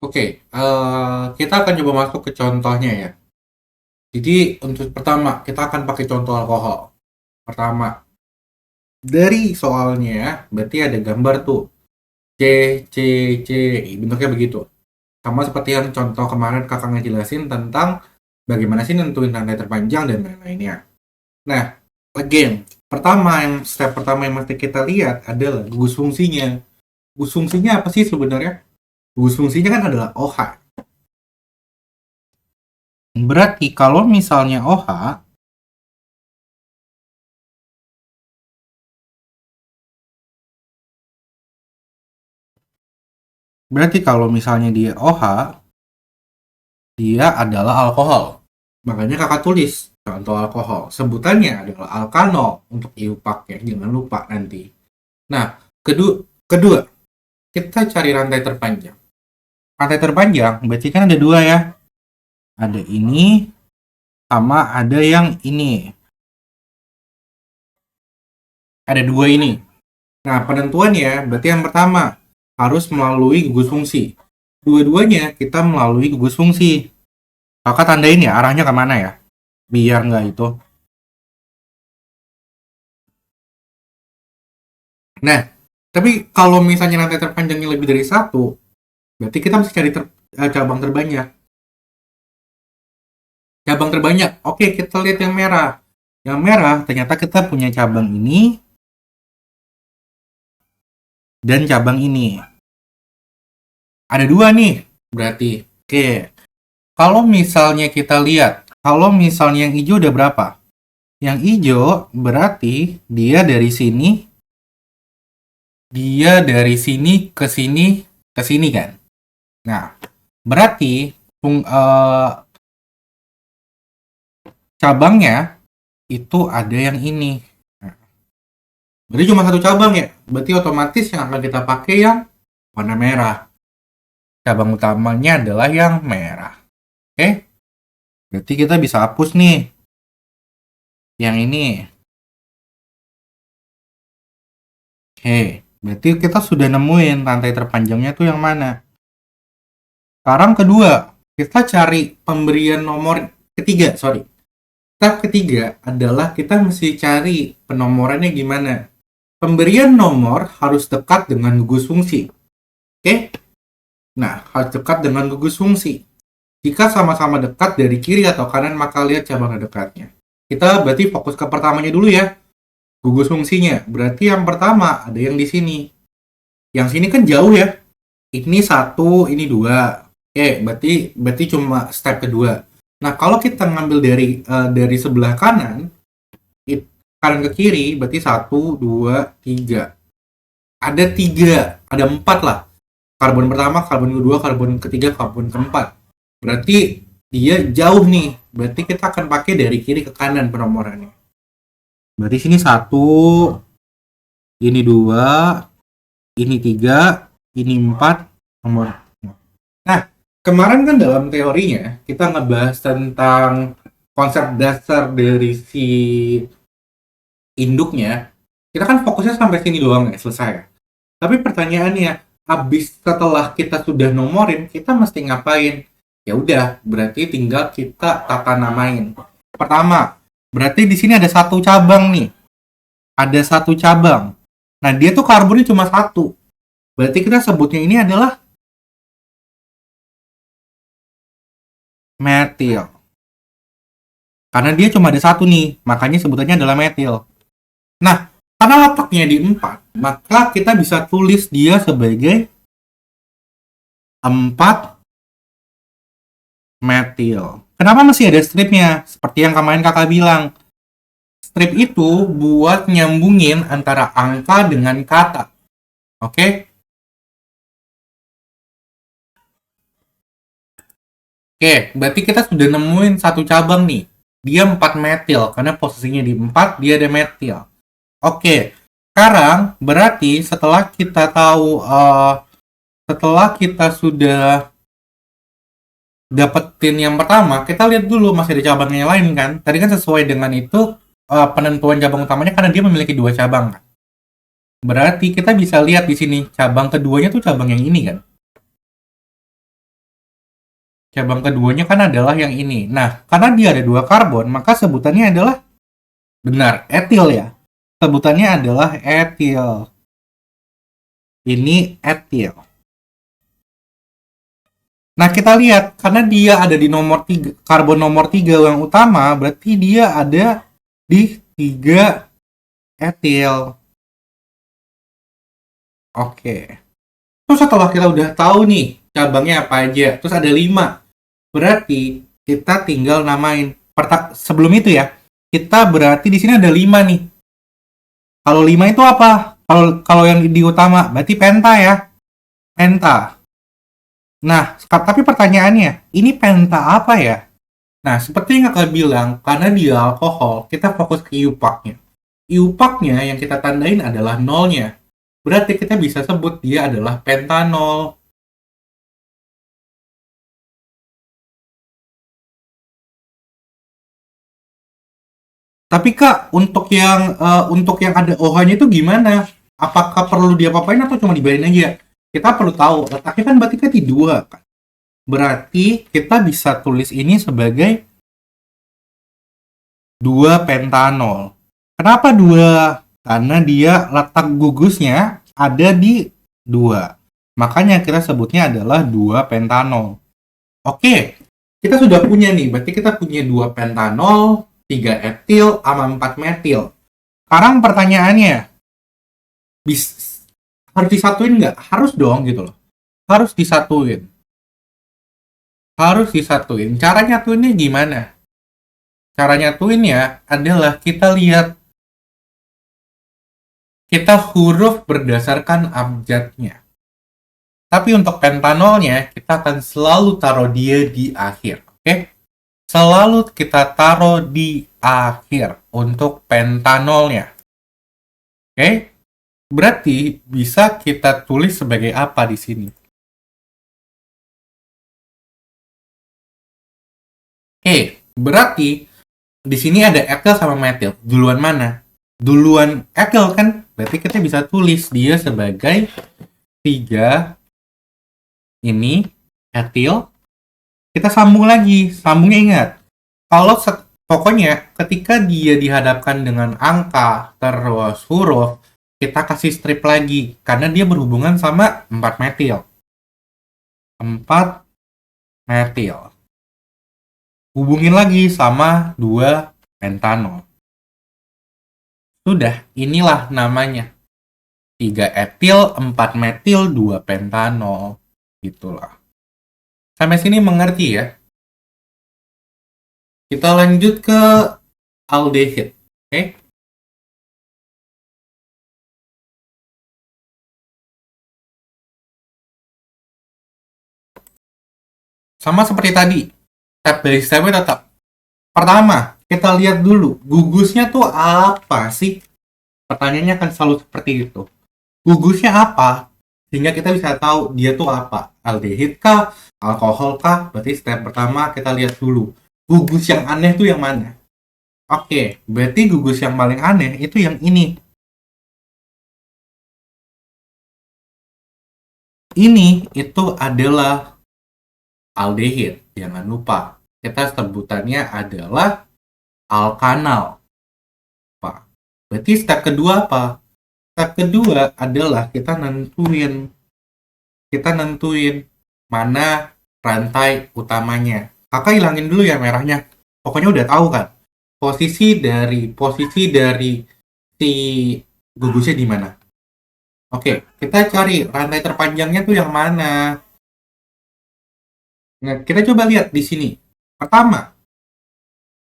Oke, kita akan coba masuk ke contohnya ya. Jadi untuk pertama, kita akan pakai contoh alkohol. Pertama, dari soalnya berarti ada gambar tuh. C, C, C, bentuknya begitu. Sama seperti yang contoh kemarin kakak ngejelasin tentang bagaimana sih nentuin rantai terpanjang dan lain-lainnya. Nah, again, step pertama yang mesti kita lihat adalah gugus fungsinya. Gugus fungsinya apa sih sebenarnya? Gugus fungsinya kan adalah OH. Berarti kalau misalnya OH, berarti kalau misalnya dia OH, dia adalah alkohol. Makanya kakak tulis contoh alkohol. Sebutannya adalah alkanol untuk iupak ya, jangan lupa nanti. Nah, kedua kita cari rantai terpanjang. Rantai terpanjang berarti kan ada dua ya. Ada ini sama ada yang ini. Ada dua ini. Nah, penentuannya berarti yang pertama harus melalui gugus fungsi. Dua-duanya kita melalui gugus fungsi. Kakak tandain ya arahnya kemana ya, biar nggak itu. Nah, tapi kalau misalnya rantai terpanjangnya lebih dari satu, berarti kita mesti cari cabang terbanyak. Cabang terbanyak, oke kita lihat yang merah. Yang merah ternyata kita punya cabang ini dan cabang ini. Ada dua nih, berarti. Oke, kalau misalnya kita lihat, kalau misalnya yang hijau udah berapa? Yang hijau berarti dia dari sini ke sini kan. Nah, berarti cabangnya itu ada yang ini. Nah, berarti cuma satu cabang ya. Berarti otomatis yang akan kita pakai yang warna merah. Cabang utamanya adalah yang merah. Oke? Berarti kita bisa hapus nih yang ini. Oke, berarti kita sudah nemuin rantai terpanjangnya tuh yang mana. Sekarang kedua, kita cari pemberian nomor ketiga, sorry. Step ketiga adalah kita mesti cari penomorannya gimana. Pemberian nomor harus dekat dengan gugus fungsi. Oke? Nah, harus dekat dengan gugus fungsi. Jika sama-sama dekat dari kiri atau kanan, maka lihat cabang dekatnya. Kita berarti fokus ke pertamanya dulu ya. Gugus fungsinya. Berarti yang pertama ada yang di sini. Yang sini kan jauh ya. Ini satu, ini dua. Oke, berarti cuma step kedua. Nah, kalau kita ngambil dari sebelah kanan, kanan ke kiri, berarti satu, dua, tiga. Ada tiga, ada empat lah. Karbon pertama, karbon kedua, karbon ketiga, karbon keempat. Berarti dia jauh nih. Berarti kita akan pakai dari kiri ke kanan penomorannya. Berarti sini satu, ini dua, ini tiga, ini empat, nomor. Nah, kemarin kan dalam teorinya kita ngebahas tentang konsep dasar dari si induknya. Kita kan fokusnya sampai sini doang ya, selesai ya. Tapi pertanyaannya, habis setelah kita sudah nomorin, kita mesti ngapain? Ya udah, berarti tinggal kita tata namain. Pertama, berarti di sini ada satu cabang nih. Ada satu cabang. Nah, dia tuh karbonnya cuma satu. Berarti kita sebutnya ini adalah metil. Karena dia cuma ada satu nih, makanya sebutannya adalah metil. Nah, karena letaknya di 4, maka kita bisa tulis dia sebagai 4 metil. Kenapa masih ada stripnya? Seperti yang kemarin kakak bilang. Strip itu buat nyambungin antara angka dengan kata. Oke? Oke, berarti kita sudah nemuin satu cabang nih. Dia 4 metil, karena posisinya di 4, dia ada metil. Oke, sekarang berarti setelah kita tahu, setelah kita sudah dapetin yang pertama, kita lihat dulu masih ada cabang yang lain kan. Tadi kan sesuai dengan itu, penentuan cabang utamanya karena dia memiliki 2 cabang kan. Berarti kita bisa lihat di sini cabang keduanya tuh cabang yang ini kan. Cabang keduanya kan adalah yang ini. Nah, karena dia ada 2 karbon, maka sebutannya adalah benar, etil ya. Sebutannya adalah etil. Ini etil. Nah, kita lihat karena dia ada di nomor 3, karbon nomor 3 yang utama, berarti dia ada di 3 etil. Oke. Terus setelah kita udah tahu nih cabangnya apa aja, terus ada 5. Berarti kita tinggal namain. Sebelum itu ya, kita berarti di sini ada 5 nih. Kalau 5 itu apa? Kalau yang di utama berarti penta ya. Penta. Nah, tapi pertanyaannya, ini penta apa ya? Nah, seperti yang kakak bilang, karena dia alkohol, kita fokus ke iupaknya. Iupaknya yang kita tandain adalah nolnya. Berarti kita bisa sebut dia adalah pentanol. Tapi Kak, untuk yang ada OH-nya itu gimana? Apakah perlu diapa-apain atau cuma dibiarin aja? Kita perlu tahu, letaknya kan berarti kan di 2 kan. Berarti kita bisa tulis ini sebagai 2 pentanol. Kenapa 2? Karena dia letak gugusnya ada di 2. Makanya kita sebutnya adalah 2 pentanol. Oke, kita sudah punya nih. Berarti kita punya 2 pentanol, 3 etil, sama 4 metil. Sekarang pertanyaannya, harus disatuin nggak? Harus dong gitu loh. Harus disatuin. Cara nyatuinnya gimana? Cara nyatuinnya adalah kita lihat kita huruf berdasarkan abjadnya. Tapi untuk pentanolnya, kita akan selalu taruh dia di akhir. Oke? Selalu kita taruh di akhir untuk pentanolnya. Oke? Berarti bisa kita tulis sebagai apa di sini? Oke, berarti di sini ada etil sama metil. Duluan mana? Duluan etil kan? Berarti kita bisa tulis dia sebagai 3 ini etil. Kita sambung lagi. Sambungnya ingat. Kalau pokoknya ketika dia dihadapkan dengan angka terus huruf, kita kasih strip lagi karena dia berhubungan sama 4 metil. 4 metil. Hubungin lagi sama 2 pentanol. Sudah, inilah namanya. 3 etil, 4 metil, 2 pentanol. Gitulah. Sampai sini mengerti ya? Kita lanjut ke aldehid. Oke? Sama seperti tadi. Step by step-nya tetap. Pertama, kita lihat dulu. Gugusnya tuh apa sih? Pertanyaannya akan selalu seperti itu. Gugusnya apa? Sehingga kita bisa tahu dia tuh apa. Aldehid kah? Alkohol kah? Berarti step pertama kita lihat dulu. Gugus yang aneh tuh yang mana? Oke, berarti gugus yang paling aneh itu yang ini. Ini itu adalah aldehid. Jangan lupa, kita sebutannya adalah alkanal. Pak. Berarti step kedua apa? Step kedua adalah kita nentuin mana rantai utamanya. Kakak hilangin dulu ya merahnya. Pokoknya udah tahu kan? Posisi dari si gugusnya di mana. Oke, kita cari rantai terpanjangnya tuh yang mana. Nah, kita coba lihat di sini. Pertama,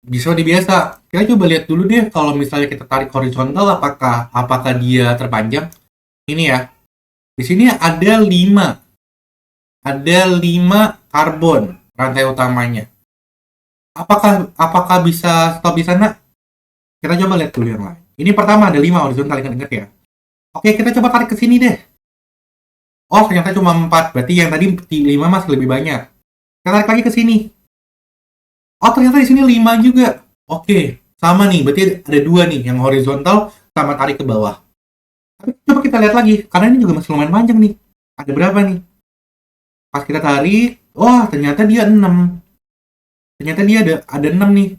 bisa biasa. Kita coba lihat dulu deh kalau misalnya kita tarik horizontal apakah dia terpanjang. Ini ya. Di sini ada 5. Ada 5 karbon rantai utamanya. Apakah bisa stop di sana? Kita coba lihat dulu yang lain. Ini pertama ada 5 horizontal, ingat ya. Oke, kita coba tarik ke sini deh. Oh, ternyata cuma 4. Berarti yang tadi 5 masih lebih banyak. Kita tarik lagi ke sini. Oh, ternyata di sini 5 juga. Oke, sama nih. Berarti ada 2 nih, yang horizontal sama tarik ke bawah. Tapi coba kita lihat lagi, karena ini juga masih lumayan panjang nih. Ada berapa nih? Pas kita tarik, wah ternyata dia 6. Ternyata dia ada 6 nih.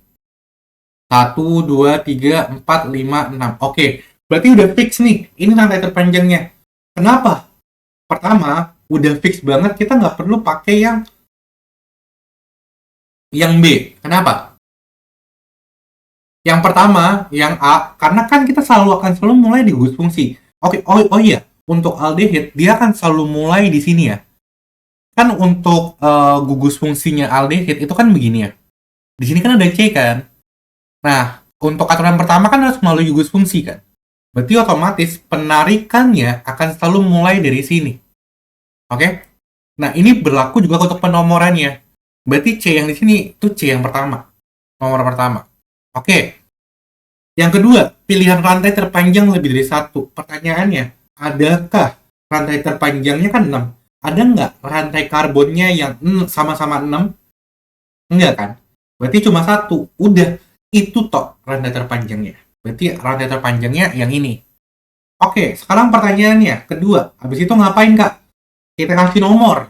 1, 2, 3, 4, 5, 6. Oke, berarti udah fix nih. Ini rantai terpanjangnya. Kenapa? Pertama, udah fix banget. Kita nggak perlu pakai yang B. Kenapa? Yang pertama, yang A, karena kan kita selalu mulai di gugus fungsi. Oke, oh iya, untuk aldehid dia akan selalu mulai di sini ya. Kan untuk gugus fungsinya aldehid itu kan begini ya. Di sini kan ada C kan. Nah, untuk aturan pertama kan harus melalui gugus fungsi kan. Berarti otomatis penarikannya akan selalu mulai dari sini. Oke? Nah, ini berlaku juga untuk penomorannya. Berarti C yang di sini itu C yang pertama. Nomor pertama. Oke. Yang kedua, pilihan rantai terpanjang lebih dari satu. Pertanyaannya, adakah rantai terpanjangnya kan 6? Ada nggak rantai karbonnya yang sama-sama 6? Enggak kan? Berarti cuma satu. Udah, itu tok rantai terpanjangnya. Berarti rantai terpanjangnya yang ini. Oke, sekarang pertanyaannya. Kedua, habis itu ngapain Kak? Kita kasih nomor.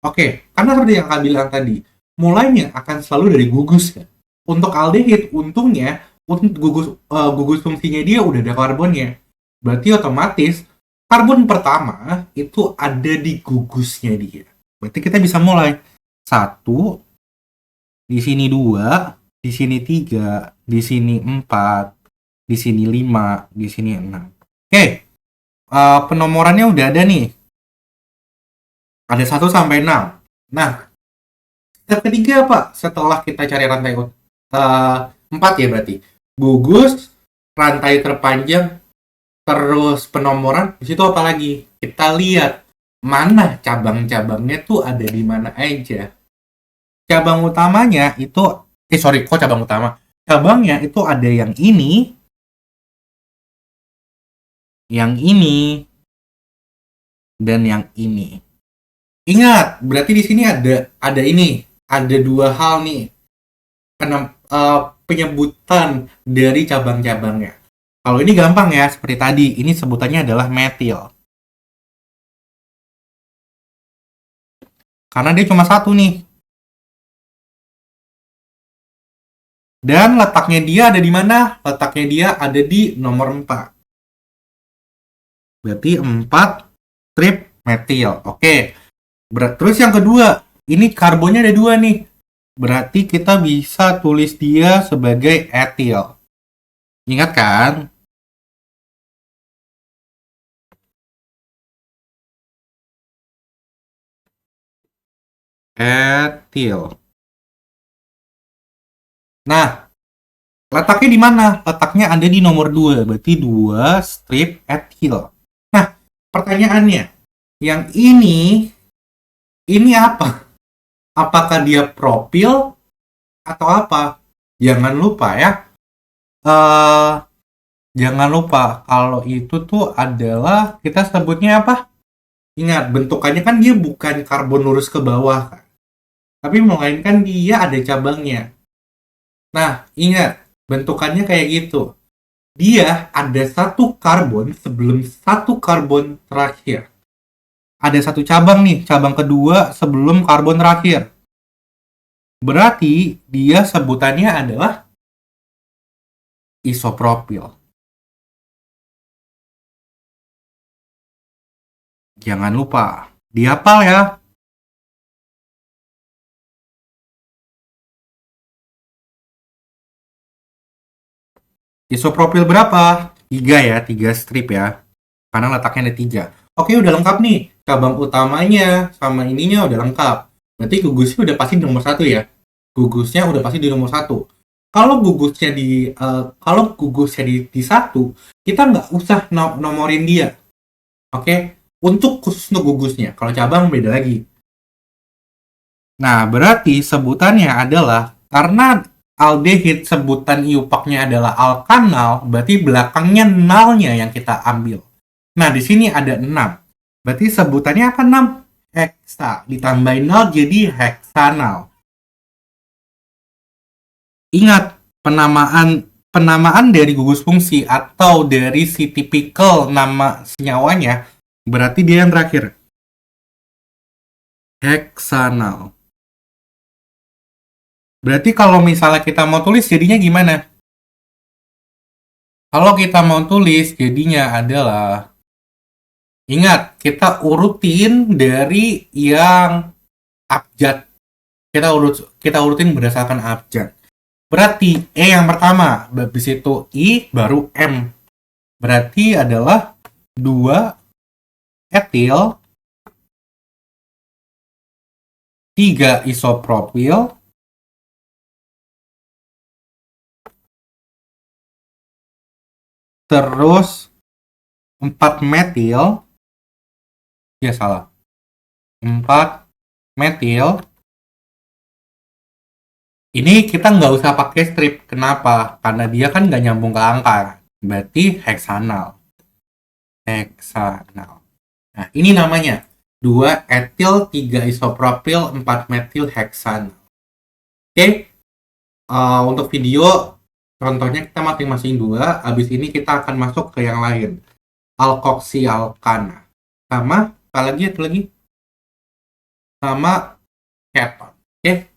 Oke, karena seperti yang Kak bilang tadi, mulainya akan selalu dari gugus kan. Untuk aldehid, untungnya untuk gugus fungsinya dia udah ada karbonnya. Berarti otomatis karbon pertama itu ada di gugusnya dia. Berarti kita bisa mulai 1, di sini 2, di sini 3, di sini 4, di sini 5, di sini 6. Oke, penomorannya udah ada nih. Ada 1 sampai 6. Nah, step ketiga apa? Setelah kita cari rantai 4 ya berarti. Gugus, rantai terpanjang, terus penomoran, di situ apa lagi? Kita lihat mana cabang-cabangnya tuh ada di mana aja. Cabang utamanya itu, kok cabang utama? Cabangnya itu ada yang ini, dan yang ini. Ingat, berarti di sini ada ini, ada 2 hal nih. Penyebutan dari cabang-cabangnya. Kalau ini gampang ya, seperti tadi, ini sebutannya adalah metil. Karena dia cuma satu nih. Dan letaknya dia ada di mana? Letaknya dia ada di nomor 4. Berarti 4 strip metil. Oke. Terus yang kedua, ini karbonnya ada 2 nih. Berarti kita bisa tulis dia sebagai etil. Ingat kan? Etil. Nah, letaknya di mana? Letaknya ada di nomor 2. Berarti 2 strip etil. Nah, pertanyaannya, yang ini apa? Apakah dia propil atau apa? Jangan lupa ya. Jangan lupa kalau itu tuh adalah kita sebutnya apa? Ingat, bentukannya kan dia bukan karbon lurus ke bawah kan. Tapi melainkan dia ada cabangnya. Nah, ingat, bentukannya kayak gitu. Dia ada 1 karbon sebelum 1 karbon terakhir. Ada 1 cabang nih, cabang kedua sebelum karbon terakhir. Berarti dia sebutannya adalah isopropil. Jangan lupa, dihafal ya. Isopropil berapa? 3 ya, 3 strip ya. Karena letaknya ada 3. Oke, udah lengkap nih. Cabang utamanya sama ininya udah lengkap. Berarti gugusnya udah pasti di nomor 1 ya. Gugusnya udah pasti di nomor 1. Kalau gugusnya di 1, kita nggak usah nomorin dia. Oke? Khusus untuk gugusnya. Kalau cabang beda lagi. Nah, berarti sebutannya adalah karena aldehid sebutan iupaknya adalah alkanal, berarti belakangnya nalnya yang kita ambil. Nah, di sini ada 6. Berarti sebutannya apa 6? Heksa. Ditambahin nal jadi heksanal. Ingat, penamaan dari gugus fungsi atau dari si tipikal nama senyawanya, berarti dia yang terakhir. heksanal. Berarti kalau misalnya kita mau tulis jadinya gimana? Kalau kita mau tulis jadinya adalah, ingat, kita urutin dari yang abjad. Kita urutin berdasarkan abjad. Berarti E yang pertama, habis itu I, baru M. Berarti adalah 2 etil, 3 isopropil, terus 4 metil, ya salah, 4 metil. Ini kita nggak usah pakai strip. Kenapa? Karena dia kan nggak nyambung ke angka. Berarti heksanal. Heksanal. Nah, ini namanya 2 etil, 3 isopropil, 4 metil heksanal. Oke, untuk video contohnya kita masing-masing 2. Habis ini kita akan masuk ke yang lain. Alkoksialkana. Sama, apa lagi? Sama keton. Oke.